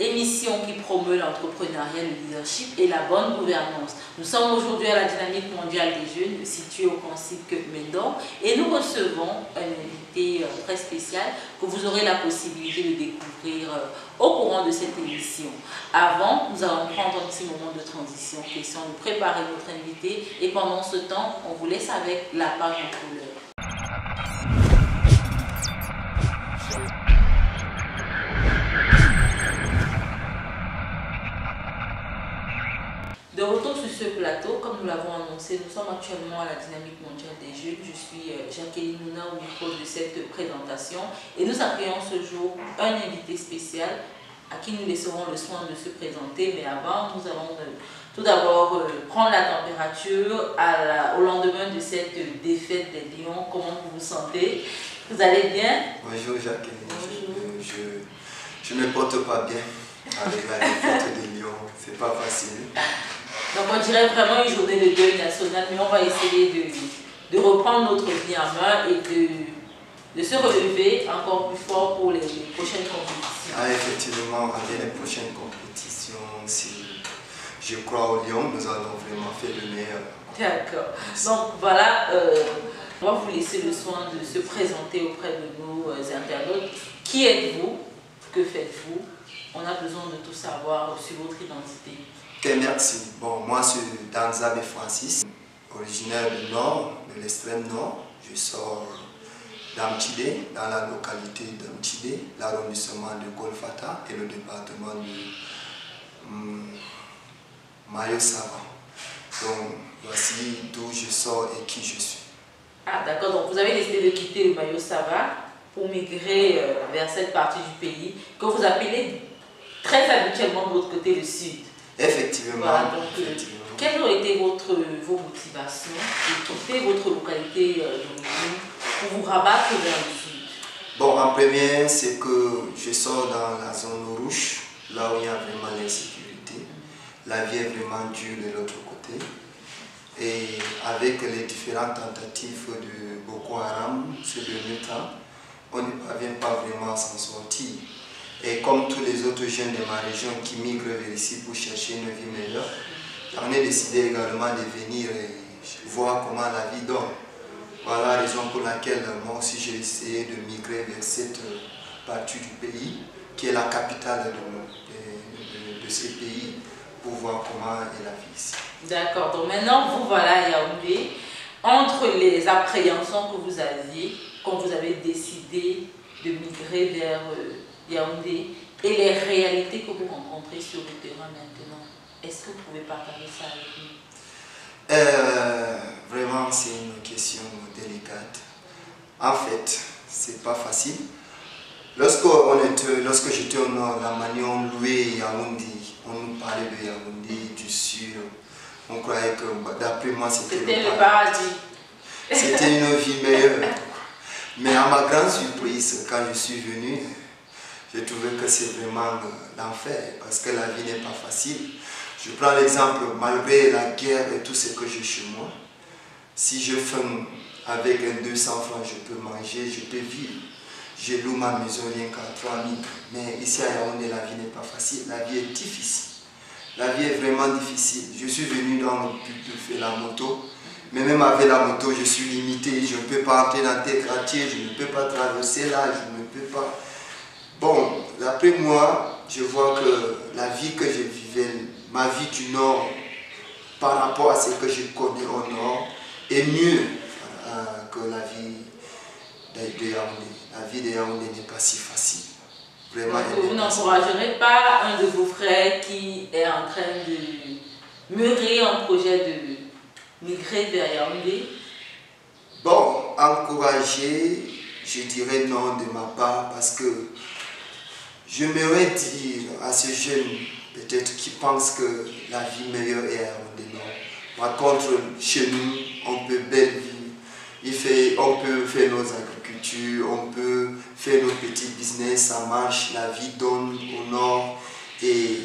émission qui promeut l'entrepreneuriat, le leadership et la bonne gouvernance. Nous sommes aujourd'hui à la dynamique mondiale des jeunes, située au Conseil Médor, et nous recevons un invité très spécial que vous aurez la possibilité de découvrir au courant de cette émission. Avant, nous allons prendre un petit moment de transition, question de préparer notre invité, et pendant ce temps, on vous laisse avec la page en couleur. De retour sur ce plateau, comme nous l'avons annoncé, nous sommes actuellement à la dynamique mondiale des jeunes. Je suis Jacqueline Mouna au micro de cette présentation et nous accueillons ce jour un invité spécial à qui nous laisserons le soin de se présenter. Mais avant, nous allons tout d'abord prendre la température au lendemain de cette défaite des Lions. Comment vous vous sentez? Vous allez bien? Bonjour Jacqueline. Bonjour. Je ne me porte pas bien avec la défaite des Lions. C'est pas facile. Donc on dirait vraiment une journée de deuil national, mais on va essayer de reprendre notre vie en main et de se relever encore plus fort pour les prochaines compétitions. Ah, effectivement, avec les prochaines compétitions, je crois au Lyon, nous allons vraiment faire le meilleur. D'accord. Donc voilà, on va vous laisser le soin de se présenter auprès de nos internautes. Qui êtes-vous? Que faites-vous? On a besoin de tout savoir sur votre identité. Ok, merci. Bon, moi, je suis Danzabe Francis, originaire du Nord, de l'extrême Nord. Je sors d'Amtidé, dans la localité d'Amtidé, l'arrondissement de Golfata et le département de Mayo-Sava. Donc, voici d'où je sors et qui je suis. Ah, d'accord. Donc, vous avez décidé de quitter le Mayo-Sava pour migrer vers cette partie du pays que vous appelez très habituellement de l'autre côté le Sud. Effectivement. Voilà, donc, quelles ont été vos motivations de quitter votre localité d'origine pour vous rabattre vers le Sud? Bon, en premier, c'est que je sors dans la zone rouge, là où il y a vraiment l'insécurité. La vie est vraiment dure de l'autre côté. Et avec les différentes tentatives de Boko Haram ces derniers temps, on ne parvient pas vraiment à s'en sortir. Et comme tous les autres jeunes de ma région qui migrent vers ici pour chercher une vie meilleure, j'en ai décidé également de venir voir comment la vie donne. Voilà la raison pour laquelle moi aussi j'ai essayé de migrer vers cette partie du pays, qui est la capitale de ce pays, pour voir comment est la vie ici. D'accord, donc maintenant vous voilà à Yaoundé, entre les appréhensions que vous aviez quand vous avez décidé de migrer vers Yaoundé et les réalités que vous rencontrez sur le terrain maintenant. Est-ce que vous pouvez partager ça avec nous? Vraiment, c'est une question délicate. En fait, c'est pas facile. Lorsque j'étais au nord, la manière on louait Yaoundé, on nous parlait de Yaoundé, du sud. On croyait que, d'après moi, c'était le paradis. C'était une vie meilleure. Mais à ma grande surprise, quand je suis venu, j'ai trouvé que c'est vraiment l'enfer, parce que la vie n'est pas facile. Je prends l'exemple, malgré la guerre et tout ce que j'ai chez moi, si je faim avec 200 francs, je peux manger, je peux vivre. Je loue ma maison rien qu'à 3000. Mais ici à Yaoundé, la vie n'est pas facile, la vie est difficile. La vie est vraiment difficile. Je suis venu dans le but de faire la moto, mais même avec la moto, je suis limité. Je ne peux pas entrer dans tes quartiers, je ne peux pas traverser là, je ne peux pas. Bon, d'après moi, je vois que la vie que je vivais, ma vie du Nord, par rapport à ce que je connais au Nord, est mieux que la vie de Yaoundé. La vie de Yaoundé n'est pas si facile. Vraiment, donc, vous n'encouragerez pas un de vos frères qui est en train de mûrir un projet de migrer vers Yaoundé? Bon, encourager, je dirais non de ma part, parce que j'aimerais dire à ces jeunes, peut-être qui pensent que la vie meilleure est à Yaoundé Nord. Par contre, chez nous, on peut belle vivre. On peut faire nos agricultures, on peut faire nos petits business, ça marche, la vie donne au Nord et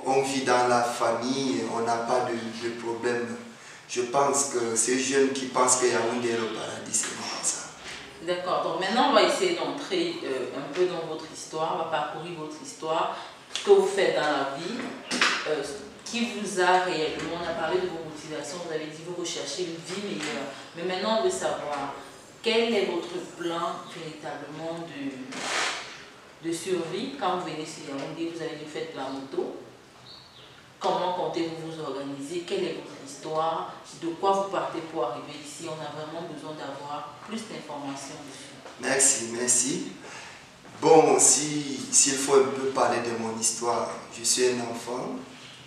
on vit dans la famille, on n'a pas de problème. Je pense que ces jeunes qui pensent que Yaoundé est le paradis, c'est pas ça. D'accord, donc maintenant on va essayer d'entrer un peu dans votre histoire, on va parcourir votre histoire. que vous faites dans la vie, qui vous a réellement, on a parlé de vos motivations, vous avez dit que vous recherchez une vie meilleure. Mais maintenant, on veut savoir quel est votre plan véritablement de survie quand vous venez sur Yaoundé, vous avez dit que vous faites de la moto. Comment comptez-vous vous organiser? Quelle est votre histoire? De quoi vous partez pour arriver ici? On a vraiment besoin d'avoir plus d'informations dessus. Merci, merci. Bon, s'il faut un peu parler de mon histoire, je suis un enfant,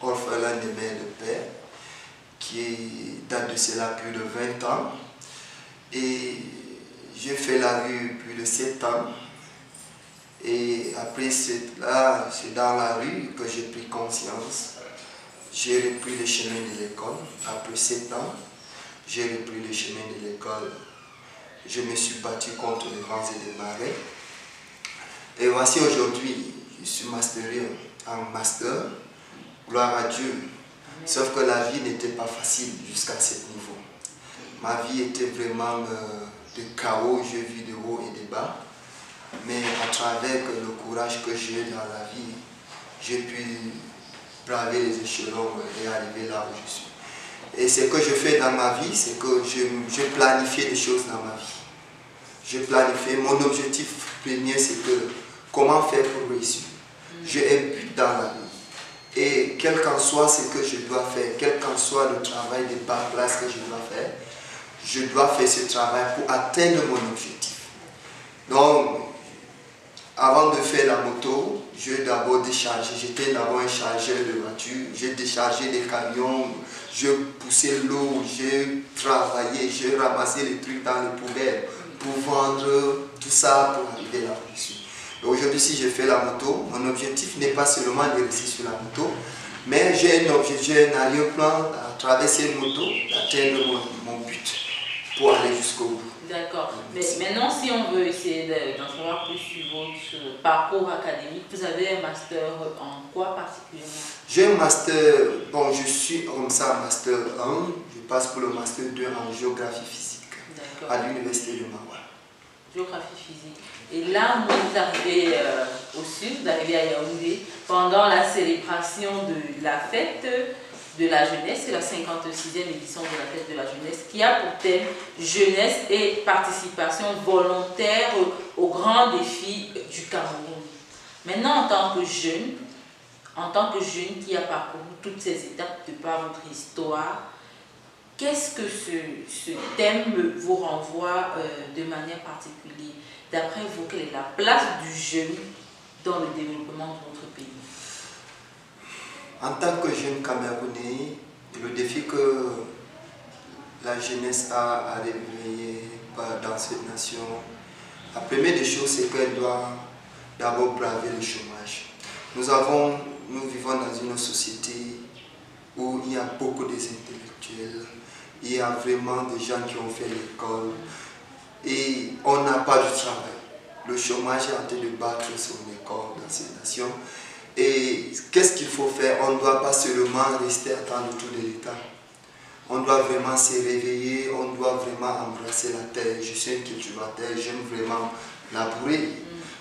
orphelin de mère et de père, qui date de cela plus de 20 ans. Et j'ai fait la rue plus de 7 ans. Et après cela, c'est dans la rue que j'ai pris conscience. J'ai repris le chemin de l'école. Après 7 ans, j'ai repris le chemin de l'école. Je me suis battu contre les vents et les marées. Et voici aujourd'hui, je suis masteré en master. Gloire à Dieu. Sauf que la vie n'était pas facile jusqu'à ce niveau. Ma vie était vraiment de chaos, j'ai vu de haut et de bas. Mais à travers le courage que j'ai dans la vie, j'ai pu braver les échelons et arriver là où je suis. Et ce que je fais dans ma vie, c'est que je planifie les choses dans ma vie. Je planifie. Mon objectif premier, c'est que comment faire pour réussir. J'ai un but dans la vie. Et quel qu'en soit ce que je dois faire, quel qu'en soit le travail de bas classe que je dois faire ce travail pour atteindre mon objectif. Donc, avant de faire la moto, j'ai d'abord déchargé. J'étais d'abord un chargeur de voiture. J'ai déchargé des camions, j'ai poussé l'eau, j'ai travaillé, j'ai ramassé les trucs dans les poubelles pour vendre tout ça pour arriver là où je suis. Aujourd'hui, si je fais la moto, mon objectif n'est pas seulement de rester sur la moto, mais j'ai un arrière-plan à traverser une moto, d'atteindre mon but pour aller jusqu'au bout. D'accord. Mais maintenant, si on veut essayer d'en savoir plus sur votre parcours académique, vous avez un master en quoi particulièrement? J'ai un master, bon, je suis comme ça, master 1, je passe pour le master 2 en géographie physique à l'université de Maroua. Géographie physique. Et là, vous arrivez au sud, vous arrivez à Yaoundé, pendant la célébration de la fête de la jeunesse, c'est la 56e édition de la fête de la jeunesse, qui a pour thème jeunesse et participation volontaire aux grands défis du Cameroun. Maintenant, en tant que jeune qui a parcouru toutes ces étapes de par votre histoire, qu'est-ce que ce thème vous renvoie de manière particulière? D'après vous, quelle est la place du jeune dans le développement de votre pays? En tant que jeune Camerounais, le défi que la jeunesse a à réveiller dans cette nation, la première des choses, c'est qu'elle doit d'abord braver le chômage. Nous vivons dans une société où il y a beaucoup d'intellectuels, il y a vraiment des gens qui ont fait l'école et on n'a pas de travail. Le chômage est en train de battre son école dans cette nation. Et qu'est-ce qu'il faut faire? On ne doit pas seulement rester à attendre tout de l'État. On doit vraiment se réveiller, on doit vraiment embrasser la terre. Je suis un cultivateur, j'aime vraiment labourer,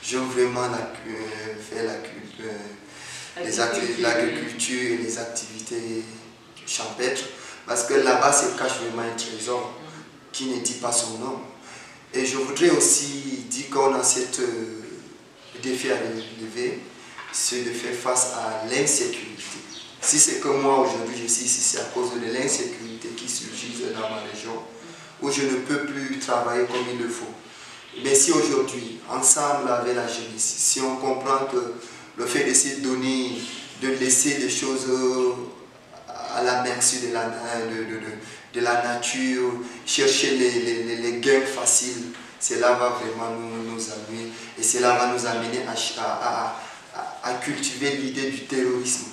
j'aime vraiment faire l'agriculture et les activités champêtres. Parce que là-bas se cache vraiment un trésor qui ne dit pas son nom. Et je voudrais aussi dire qu'on a ce défi à relever, c'est de faire face à l'insécurité. Si c'est que moi aujourd'hui je suis ici, c'est à cause de l'insécurité qui surgit dans ma région, où je ne peux plus travailler comme il le faut. Mais si aujourd'hui, ensemble avec la jeunesse, si on comprend que le fait d'essayer de laisser les choses à la merci de la nature, chercher les gains faciles, cela va vraiment nous amener, et cela va nous amener à cultiver l'idée du terrorisme.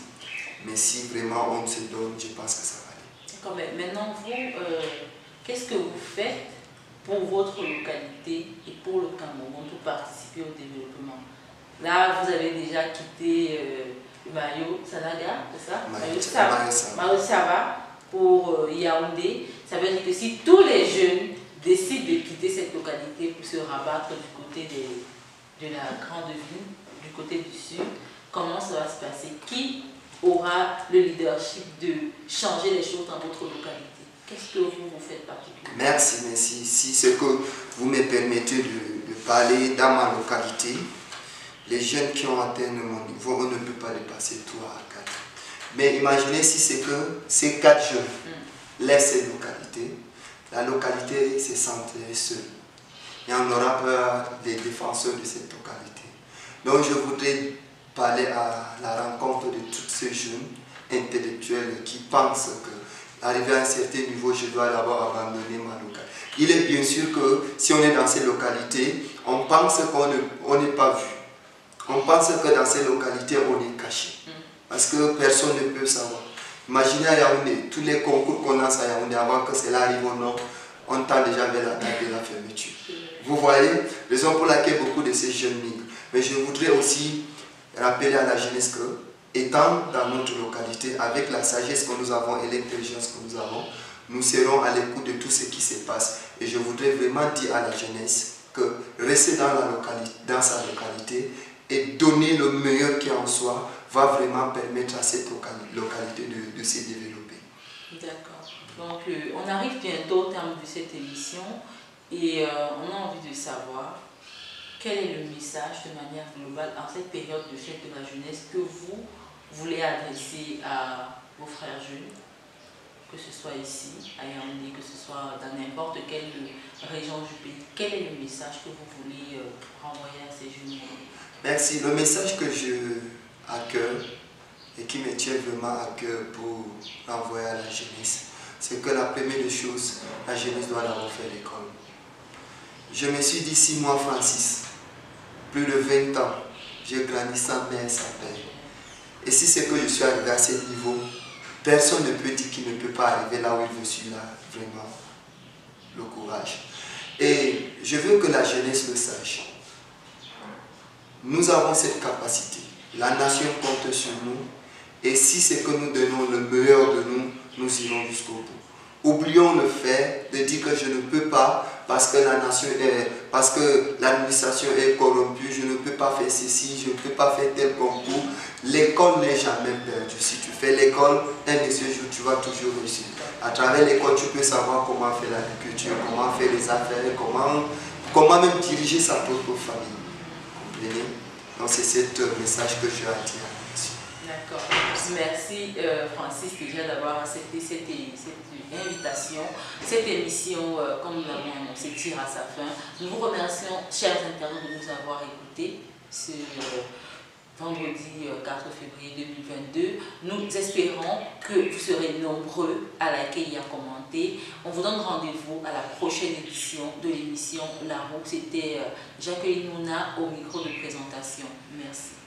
Mais si vraiment on se donne, je pense que ça va aller. D'accord, mais maintenant vous, qu'est-ce que vous faites pour votre localité et pour le Cameroun pour participer au développement? Là, vous avez déjà quitté Mayo Sanaga, c'est ça? Mayo Sava pour Yaoundé. Ça veut dire que si tous les jeunes décident de quitter cette localité pour se rabattre du côté de la grande ville, du côté du sud, comment ça va se passer? Qui aura le leadership de changer les choses dans votre localité? Qu'est-ce que vous faites particulièrement? Merci, merci. Si ce que vous me permettez de parler dans ma localité, les jeunes qui ont atteint mon niveau, on ne peut pas les passer 3 à 4. Mais imaginez si c'est que ces 4 jeunes laissent cette localité, la localité se sentirait seule. Et on aura peur des défenseurs de cette localité. Donc je voudrais parler à la rencontre de tous ces jeunes intellectuels qui pensent que, arrivé à un certain niveau, je dois d'abord abandonner ma localité. Il est bien sûr que si on est dans ces localités, on pense qu'on n'est pas vu. On pense que dans ces localités, on est caché. Parce que personne ne peut savoir. Imaginez à Yaoundé, tous les concours qu'on lance à Yaoundé, avant que cela arrive au nord, on tend déjà vers la date de la fermeture. Vous voyez, raison pour laquelle beaucoup de ces jeunes migrent. Mais je voudrais aussi rappeler à la jeunesse que, étant dans notre localité, avec la sagesse que nous avons et l'intelligence que nous avons, nous serons à l'écoute de tout ce qui se passe. Et je voudrais vraiment dire à la jeunesse que rester dans sa localité et donner le meilleur qui en soit va vraiment permettre à cette localité de se développer. D'accord. Donc, on arrive bientôt au terme de cette émission et on a envie de savoir quel est le message de manière globale en cette période de fête de la jeunesse que vous voulez adresser à vos frères jeunes, que ce soit ici, à Yaoundé, que ce soit dans n'importe quelle région du pays. Quel est le message que vous voulez renvoyer à ces jeunes? Merci. Le message que je à cœur et qui me tient vraiment à cœur pour renvoyer à la jeunesse, c'est que la première des choses, la jeunesse doit d'abord faire l'école. Je me suis dit, si moi, Francis, plus de 20 ans, j'ai grandi sans mère, sans père. Et si c'est que je suis arrivé à ce niveau, personne ne peut dire qu'il ne peut pas arriver là où je suis là, vraiment, le courage. Et je veux que la jeunesse le sache. Nous avons cette capacité. La nation compte sur nous. Et si c'est que nous donnons le meilleur de nous, nous irons jusqu'au bout. Oublions le fait de dire que je ne peux pas parce que l'administration est corrompue, je ne peux pas faire ceci, je ne peux pas faire tel concours. L'école n'est jamais perdue. Si tu fais l'école, un de ces jours, tu vas toujours réussir. À travers l'école, tu peux savoir comment faire l'agriculture, comment faire les affaires, comment même diriger sa propre famille. Comprenez? Donc c'est ce message que je attire. D'accord. Merci Francis déjà d'avoir accepté cette invitation. Cette émission, comme nous l'avons annoncé, tire à sa fin. Nous vous remercions, chers internautes, de nous avoir écoutés ce vendredi 4 février 2022. Nous espérons que vous serez nombreux à liker et à commenter. On vous donne rendez-vous à la prochaine édition de l'émission La Roue. C'était Jacqueline Mouna au micro de présentation. Merci.